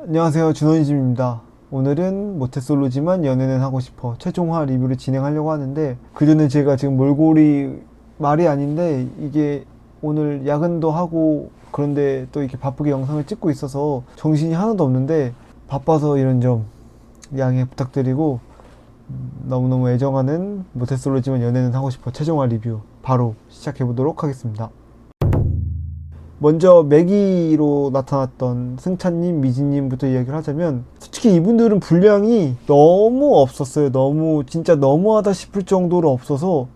안녕하세요, 준원이집입니다. 오늘은 모태솔로지만 연애는 하고 싶어 최종화 리뷰를 진행하려고 하는데, 그전에 제가 지금 몰골이 말이 아닌데 이게 오늘 야근도 하고 그런데 또 이렇게 바쁘게 영상을 찍고 있어서 정신이 하나도 없는데, 바빠서 이런 점 양해 부탁드리고, 너무너무 애정하는 모태솔로지만 연애는 하고 싶어 최종화 리뷰 바로 시작해 보도록 하겠습니다. 먼저 매기로 나타났던 승찬님, 미진님부터 이야기를 하자면, 솔직히 이분들은 분량이 너무 없었어요. 너무 진짜 너무하다 싶을 정도로 없어서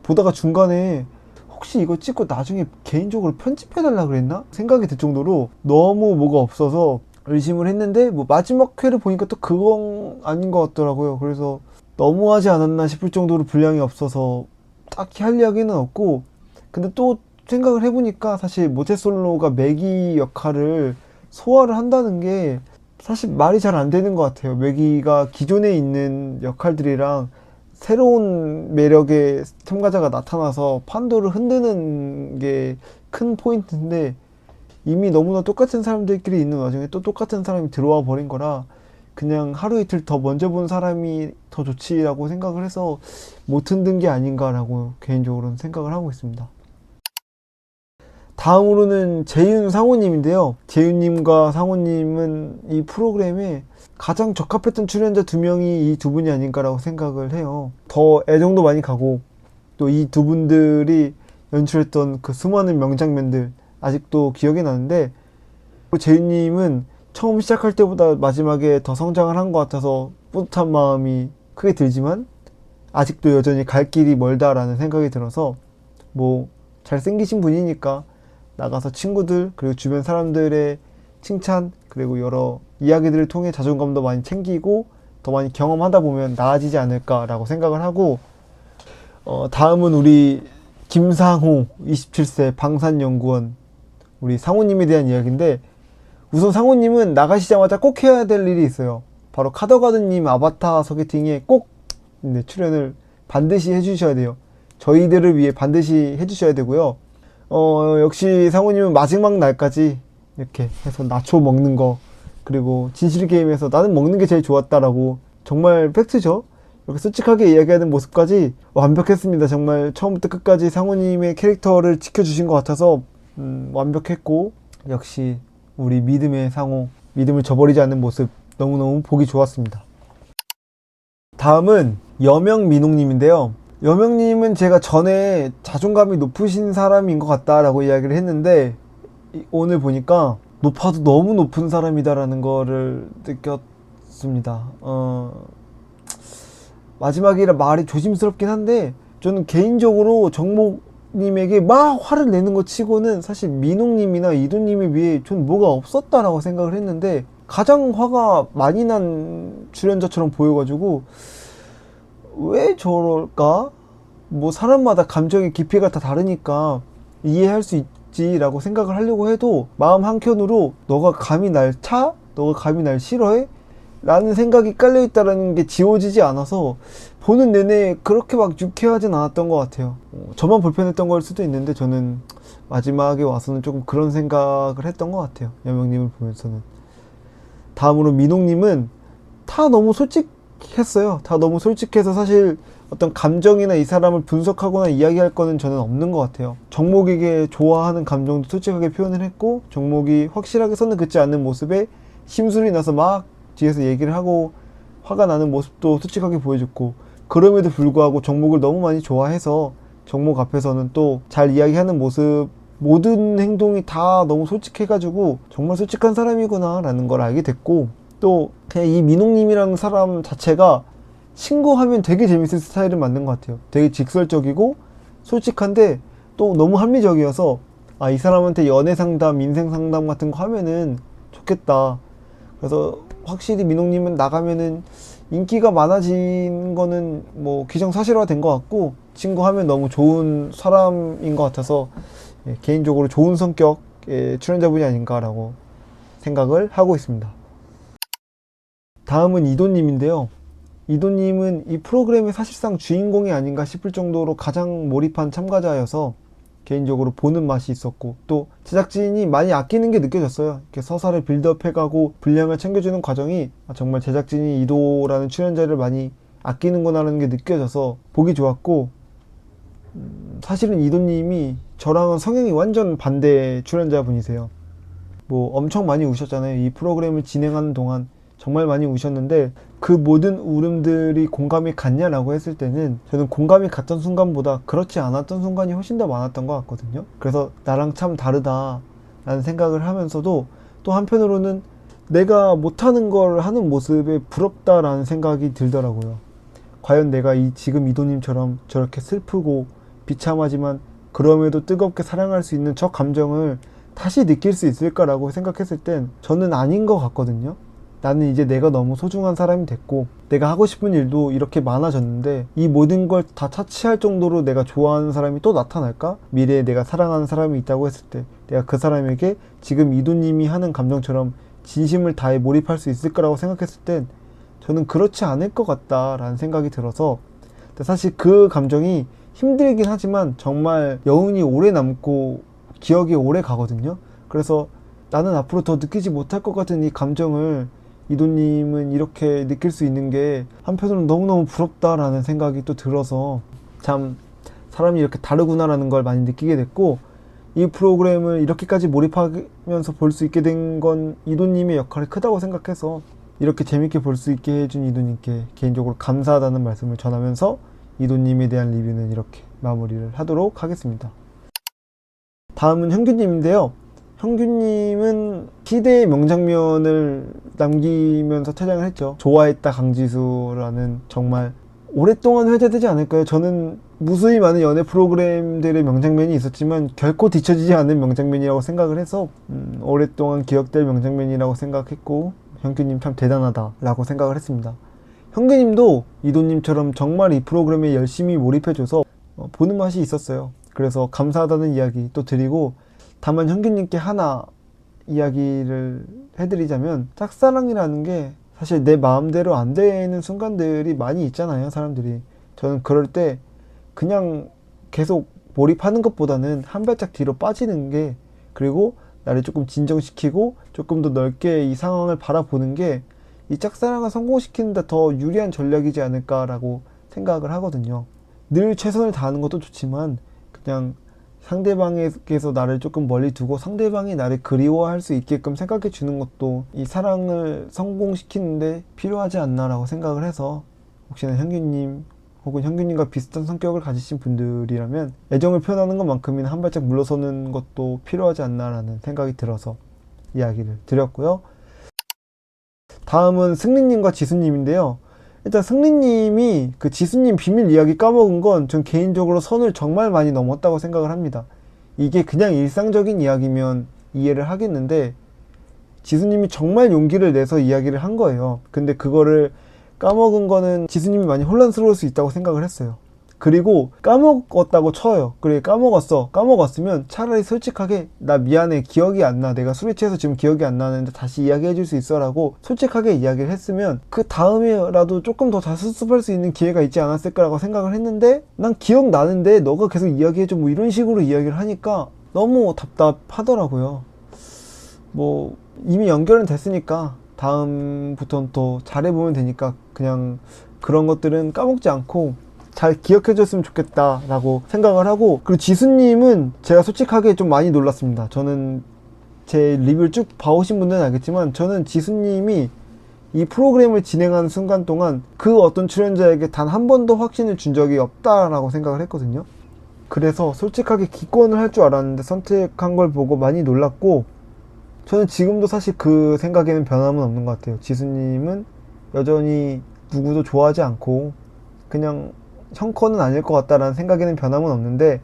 보다가 중간에 혹시 이거 찍고 나중에 개인적으로 편집해달라 그랬나? 생각이 들 정도로 너무 뭐가 없어서 의심을 했는데, 뭐 마지막 회를 보니까 또 그건 아닌 것 같더라고요. 그래서 너무하지 않았나 싶을 정도로 분량이 없어서 딱히 할 이야기는 없고, 근데 또 생각을 해보니까 사실 모태솔로가 매기 역할을 소화를 한다는 게 사실 말이 잘 안 되는 것 같아요. 매기가 기존에 있는 역할들이랑 새로운 매력의 참가자가 나타나서 판도를 흔드는 게 큰 포인트인데, 이미 너무나 똑같은 사람들끼리 있는 와중에 또 똑같은 사람이 들어와 버린 거라 그냥 하루 이틀 더 먼저 본 사람이 더 좋지라고 생각을 해서 못 흔든 게 아닌가라고 개인적으로는 생각을 하고 있습니다. 다음으로는 재윤 상호님인데요. 재윤님과 상호님은 이 프로그램에 가장 적합했던 출연자 두 명이 이 두 분이 아닌가라고 생각을 해요. 더 애정도 많이 가고, 또 이 두 분들이 연출했던 그 수많은 명장면들 아직도 기억이 나는데, 재윤님은 처음 시작할 때보다 마지막에 더 성장을 한 것 같아서 뿌듯한 마음이 크게 들지만, 아직도 여전히 갈 길이 멀다라는 생각이 들어서, 뭐 잘생기신 분이니까 나가서 친구들 그리고 주변 사람들의 칭찬 그리고 여러 이야기들을 통해 자존감도 많이 챙기고 더 많이 경험하다 보면 나아지지 않을까라고 생각을 하고, 다음은 우리 김상호 27세 방산연구원 우리 상호님에 대한 이야기인데, 우선 상호님은 나가시자마자 꼭 해야 될 일이 있어요. 바로 카더가드님 아바타 소개팅에 꼭 출연을 반드시 해주셔야 돼요. 저희들을 위해 반드시 해주셔야 되고요. 역시 상호님은 마지막 날까지 이렇게 해서 나초 먹는 거, 그리고 진실게임에서 나는 먹는 게 제일 좋았다라고, 정말 팩트죠? 이렇게 솔직하게 이야기하는 모습까지 완벽했습니다. 정말 처음부터 끝까지 상호님의 캐릭터를 지켜주신 것 같아서 완벽했고, 역시 우리 믿음의 상호, 믿음을 저버리지 않는 모습 너무너무 보기 좋았습니다. 다음은 여명민홍님인데요. 여명님은 제가 전에 자존감이 높으신 사람인 것 같다라고 이야기를 했는데, 오늘 보니까 높아도 너무 높은 사람이다라는 거를 느꼈습니다. 마지막이라 말이 조심스럽긴 한데, 저는 개인적으로 정목님에게 막 화를 내는 것 치고는 사실 민홍님이나 이도님에 비해 전 뭐가 없었다라고 생각을 했는데, 가장 화가 많이 난 출연자처럼 보여가지고 왜 저럴까? 뭐 사람마다 감정의 깊이가 다 다르니까 이해할 수 있지라고 생각을 하려고 해도, 마음 한켠으로 너가 감히 날 차? 너가 감히 날 싫어해? 라는 생각이 깔려있다라는 게 지워지지 않아서 보는 내내 그렇게 막 유쾌하진 않았던 것 같아요. 저만 불편했던 걸 수도 있는데, 저는 마지막에 와서는 조금 그런 생각을 했던 것 같아요. 여명님을 보면서는. 다음으로 민홍님은 다 너무 솔직했어요. 다 너무 솔직해서 사실 어떤 감정이나 이 사람을 분석하거나 이야기할 거는 저는 없는 것 같아요. 정목에게 좋아하는 감정도 솔직하게 표현을 했고, 정목이 확실하게 선을 긋지 않는 모습에 심술이 나서 막 뒤에서 얘기를 하고 화가 나는 모습도 솔직하게 보여줬고, 그럼에도 불구하고 정목을 너무 많이 좋아해서 정목 앞에서는 또 잘 이야기하는 모습, 모든 행동이 다 너무 솔직해가지고 정말 솔직한 사람이구나 라는 걸 알게 됐고, 또 그냥 이 민홍님이라는 사람 자체가 친구하면 되게 재밌을 스타일은 맞는 것 같아요. 되게 직설적이고 솔직한데 또 너무 합리적이어서, 아, 이 사람한테 연애 상담, 인생 상담 같은 거 하면은 좋겠다. 그래서 확실히 민홍님은 나가면은 인기가 많아진 거는 뭐 기정사실화 된 것 같고, 친구하면 너무 좋은 사람인 것 같아서, 개인적으로 좋은 성격의 출연자분이 아닌가라고 생각을 하고 있습니다. 다음은 이도님인데요. 이도님은 이 프로그램의 사실상 주인공이 아닌가 싶을 정도로 가장 몰입한 참가자여서 개인적으로 보는 맛이 있었고, 또 제작진이 많이 아끼는 게 느껴졌어요. 이렇게 서사를 빌드업해가고 분량을 챙겨주는 과정이 정말 제작진이 이도라는 출연자를 많이 아끼는구나라는 게 느껴져서 보기 좋았고, 사실은 이도님이 저랑은 성향이 완전 반대 출연자분이세요. 뭐 엄청 많이 우셨잖아요. 이 프로그램을 진행하는 동안 정말 많이 우셨는데, 그 모든 울음들이 공감이 갔냐라고 했을 때는 저는 공감이 갔던 순간보다 그렇지 않았던 순간이 훨씬 더 많았던 것 같거든요. 그래서 나랑 참 다르다 라는 생각을 하면서도, 또 한편으로는 내가 못하는 걸 하는 모습에 부럽다라는 생각이 들더라고요. 과연 내가 지금 이도님처럼 저렇게 슬프고 비참하지만 그럼에도 뜨겁게 사랑할 수 있는 저 감정을 다시 느낄 수 있을까라고 생각했을 땐 저는 아닌 것 같거든요. 나는 이제 내가 너무 소중한 사람이 됐고, 내가 하고 싶은 일도 이렇게 많아졌는데 이 모든 걸 다 차치할 정도로 내가 좋아하는 사람이 또 나타날까? 미래에 내가 사랑하는 사람이 있다고 했을 때 내가 그 사람에게 지금 이도님이 하는 감정처럼 진심을 다해 몰입할 수 있을 거라고 생각했을 땐 저는 그렇지 않을 것 같다라는 생각이 들어서, 사실 그 감정이 힘들긴 하지만 정말 여운이 오래 남고 기억이 오래 가거든요. 그래서 나는 앞으로 더 느끼지 못할 것 같은 이 감정을 이도님은 이렇게 느낄 수 있는 게 한편으로는 너무너무 부럽다라는 생각이 또 들어서, 참 사람이 이렇게 다르구나라는 걸 많이 느끼게 됐고, 이 프로그램을 이렇게까지 몰입하면서 볼 수 있게 된 건 이도님의 역할이 크다고 생각해서, 이렇게 재밌게 볼 수 있게 해준 이도님께 개인적으로 감사하다는 말씀을 전하면서 이도님에 대한 리뷰는 이렇게 마무리를 하도록 하겠습니다. 다음은 형규님인데요. 형규님은 희대의 명장면을 남기면서 퇴장을 했죠. 좋아했다 강지수라는, 정말 오랫동안 회자되지 않을까요? 저는 무수히 많은 연애 프로그램들의 명장면이 있었지만 결코 뒤처지지 않은 명장면이라고 생각을 해서 오랫동안 기억될 명장면이라고 생각했고, 형규님 참 대단하다 라고 생각을 했습니다. 형규님도 이도님처럼 정말 이 프로그램에 열심히 몰입해줘서 보는 맛이 있었어요. 그래서 감사하다는 이야기 또 드리고, 다만 형규님께 하나 이야기를 해드리자면, 짝사랑이라는 게 사실 내 마음대로 안 되는 순간들이 많이 있잖아요, 사람들이. 저는 그럴 때 그냥 계속 몰입하는 것보다는 한 발짝 뒤로 빠지는 게, 그리고 나를 조금 진정시키고 조금 더 넓게 이 상황을 바라보는 게 이 짝사랑을 성공시키는 데 더 유리한 전략이지 않을까라고 생각을 하거든요. 늘 최선을 다하는 것도 좋지만 그냥 상대방에게서 나를 조금 멀리 두고 상대방이 나를 그리워할 수 있게끔 생각해 주는 것도 이 사랑을 성공시키는데 필요하지 않나라고 생각을 해서, 혹시나 형규님 혹은 형규님과 비슷한 성격을 가지신 분들이라면 애정을 표현하는 것만큼이나 한 발짝 물러서는 것도 필요하지 않나라는 생각이 들어서 이야기를 드렸고요. 다음은 승리님과 지수님인데요. 일단 승리님이 그 지수님 비밀 이야기 까먹은 건 전 개인적으로 선을 정말 많이 넘었다고 생각을 합니다. 이게 그냥 일상적인 이야기면 이해를 하겠는데, 지수님이 정말 용기를 내서 이야기를 한 거예요. 근데 그거를 까먹은 거는 지수님이 많이 혼란스러울 수 있다고 생각을 했어요. 그리고 까먹었다고 쳐요. 그래, 까먹었으면 차라리 솔직하게 나 미안해, 기억이 안 나, 내가 술에 취해서 지금 기억이 안 나는데 다시 이야기해 줄 수 있어 라고 솔직하게 이야기를 했으면 그 다음에라도 조금 더 잘 수습할 수 있는 기회가 있지 않았을까라고 생각을 했는데, 난 기억나는데 너가 계속 이야기해줘 뭐 이런 식으로 이야기를 하니까 너무 답답하더라고요. 뭐 이미 연결은 됐으니까 다음부터는 또 잘해보면 되니까 그냥 그런 것들은 까먹지 않고 잘 기억해줬으면 좋겠다 라고 생각을 하고, 그리고 지수님은 제가 솔직하게 좀 많이 놀랐습니다. 저는 제 리뷰를 쭉 봐오신 분들은 알겠지만 저는 지수님이 이 프로그램을 진행하는 순간 동안 그 어떤 출연자에게 단 한 번도 확신을 준 적이 없다라고 생각을 했거든요. 그래서 솔직하게 기권을 할 줄 알았는데 선택한 걸 보고 많이 놀랐고, 저는 지금도 사실 그 생각에는 변함은 없는 것 같아요. 지수님은 여전히 누구도 좋아하지 않고 그냥 형커는 아닐 것 같다라는 생각에는 변함은 없는데,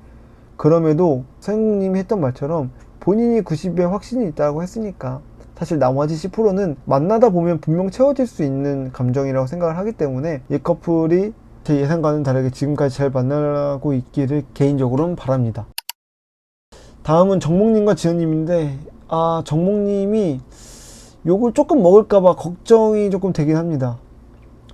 그럼에도 서영님이 했던 말처럼 본인이 90에 확신이 있다고 했으니까 사실 나머지 10%는 만나다 보면 분명 채워질 수 있는 감정이라고 생각을 하기 때문에 이 커플이 제 예상과는 다르게 지금까지 잘 만나고 있기를 개인적으로는 바랍니다. 다음은 정목님과 지연님인데, 정목님이 욕을 조금 먹을까봐 걱정이 조금 되긴 합니다.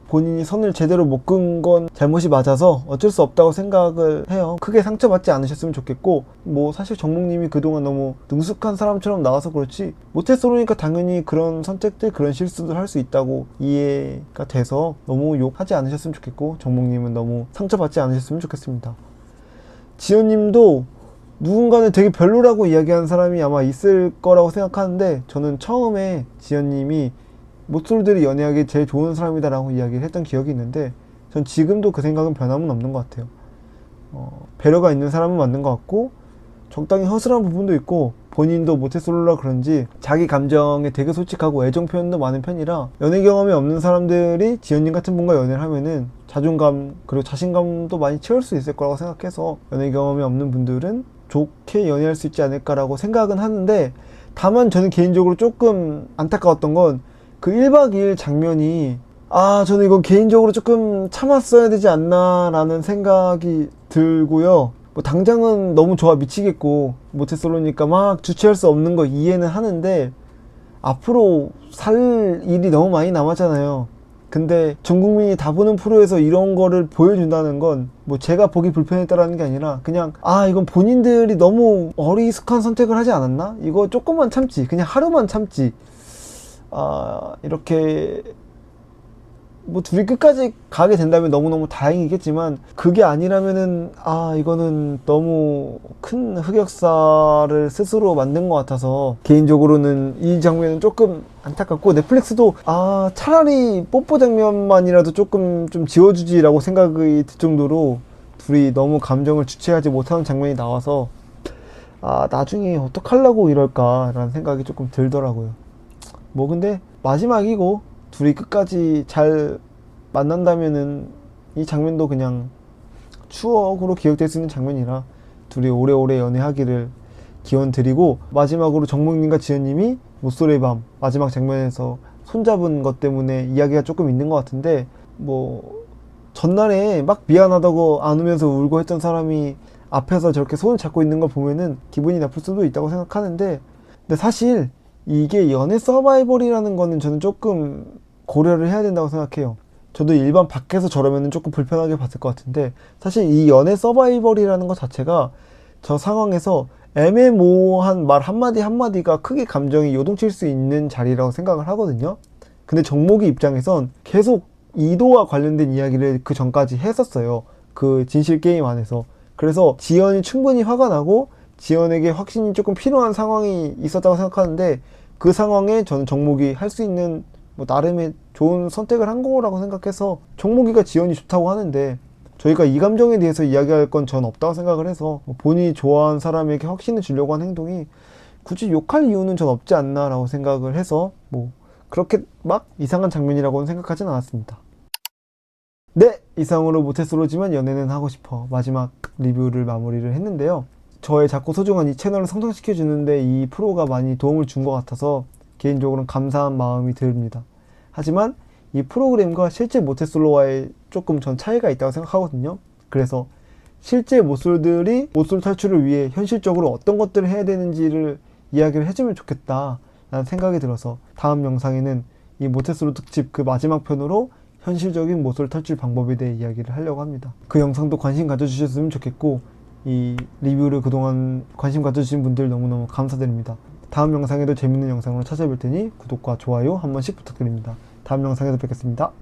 본인이 선을 제대로 못 긋은 건 잘못이 맞아서 어쩔 수 없다고 생각을 해요. 크게 상처받지 않으셨으면 좋겠고, 뭐 사실 정목님이 그동안 너무 능숙한 사람처럼 나와서 그렇지 모태솔로니까 당연히 그런 선택들, 그런 실수들 할 수 있다고 이해가 돼서 너무 욕하지 않으셨으면 좋겠고, 정목님은 너무 상처받지 않으셨으면 좋겠습니다. 지연님도 누군가는 되게 별로라고 이야기하는 사람이 아마 있을 거라고 생각하는데, 저는 처음에 지연님이 모쏠들이 연애하기 제일 좋은 사람이다 라고 이야기를 했던 기억이 있는데, 전 지금도 그 생각은 변함은 없는 것 같아요. 배려가 있는 사람은 맞는 것 같고, 적당히 허술한 부분도 있고, 본인도 모태솔로라 그런지 자기 감정에 되게 솔직하고 애정 표현도 많은 편이라, 연애 경험이 없는 사람들이 지연님 같은 분과 연애를 하면은 자존감 그리고 자신감도 많이 채울 수 있을 거라고 생각해서, 연애 경험이 없는 분들은 좋게 연애할 수 있지 않을까라고 생각은 하는데, 다만 저는 개인적으로 조금 안타까웠던 건 그 1박 2일 장면이, 저는 이거 개인적으로 조금 참았어야 되지 않나 라는 생각이 들고요. 뭐 당장은 너무 좋아 미치겠고 모태솔로니까 막 주체할 수 없는 거 이해는 하는데, 앞으로 살 일이 너무 많이 남았잖아요. 근데 전 국민이 다 보는 프로에서 이런 거를 보여준다는 건 뭐 제가 보기 불편했다라는 게 아니라, 그냥 이건 본인들이 너무 어리숙한 선택을 하지 않았나? 이거 조금만 참지, 그냥 하루만 참지, 이렇게 뭐 둘이 끝까지 가게 된다면 너무너무 다행이겠지만, 그게 아니라면은 이거는 너무 큰 흑역사를 스스로 만든 것 같아서 개인적으로는 이 장면은 조금 안타깝고, 넷플릭스도 차라리 뽀뽀 장면만이라도 조금 좀 지워주지라고 생각이 들 정도로 둘이 너무 감정을 주체하지 못하는 장면이 나와서 나중에 어떡하려고 이럴까 라는 생각이 조금 들더라고요. 뭐 근데 마지막이고 둘이 끝까지 잘 만난다면은 이 장면도 그냥 추억으로 기억될 수 있는 장면이라 둘이 오래오래 연애하기를 기원 드리고, 마지막으로 정목님과 지연님이 모쏠의 밤 마지막 장면에서 손잡은 것 때문에 이야기가 조금 있는 것 같은데, 뭐 전날에 막 미안하다고 안으면서 울고 했던 사람이 앞에서 저렇게 손을 잡고 있는 걸 보면은 기분이 나쁠 수도 있다고 생각하는데, 근데 사실 이게 연애 서바이벌이라는 거는 저는 조금 고려를 해야 된다고 생각해요. 저도 일반 밖에서 저러면 조금 불편하게 봤을 것 같은데, 사실 이 연애 서바이벌이라는 것 자체가 저 상황에서 애매모호한 말 한마디 한마디가 크게 감정이 요동칠 수 있는 자리라고 생각을 하거든요. 근데 정목이 입장에선 계속 이도와 관련된 이야기를 그 전까지 했었어요. 그 진실 게임 안에서. 그래서 지연이 충분히 화가 나고 지연에게 확신이 조금 필요한 상황이 있었다고 생각하는데, 그 상황에 저는 정목이 할 수 있는 뭐 나름의 좋은 선택을 한 거라고 생각해서, 정목이가 지연이 좋다고 하는데 저희가 이 감정에 대해서 이야기할 건 전 없다고 생각을 해서, 본인이 좋아하는 사람에게 확신을 주려고 한 행동이 굳이 욕할 이유는 전 없지 않나 라고 생각을 해서, 뭐 그렇게 막 이상한 장면이라고는 생각하진 않았습니다. 네, 이상으로 모태솔로지만 연애는 하고 싶어 마지막 리뷰를 마무리를 했는데요. 저의 작고 소중한 이 채널을 성장시켜주는데 이 프로가 많이 도움을 준 것 같아서 개인적으로는 감사한 마음이 듭니다. 하지만 이 프로그램과 실제 모태솔로와의 조금 전 차이가 있다고 생각하거든요. 그래서 실제 모쏠들이 모쏠 탈출을 위해 현실적으로 어떤 것들을 해야 되는지를 이야기를 해주면 좋겠다 라는 생각이 들어서, 다음 영상에는 이 모태솔로 특집 그 마지막 편으로 현실적인 모쏠 탈출 방법에 대해 이야기를 하려고 합니다. 그 영상도 관심 가져주셨으면 좋겠고, 이 리뷰를 그동안 관심 가져주신 분들 너무너무 감사드립니다. 다음 영상에도 재밌는 영상으로 찾아뵐 테니 구독과 좋아요 한 번씩 부탁드립니다. 다음 영상에서 뵙겠습니다.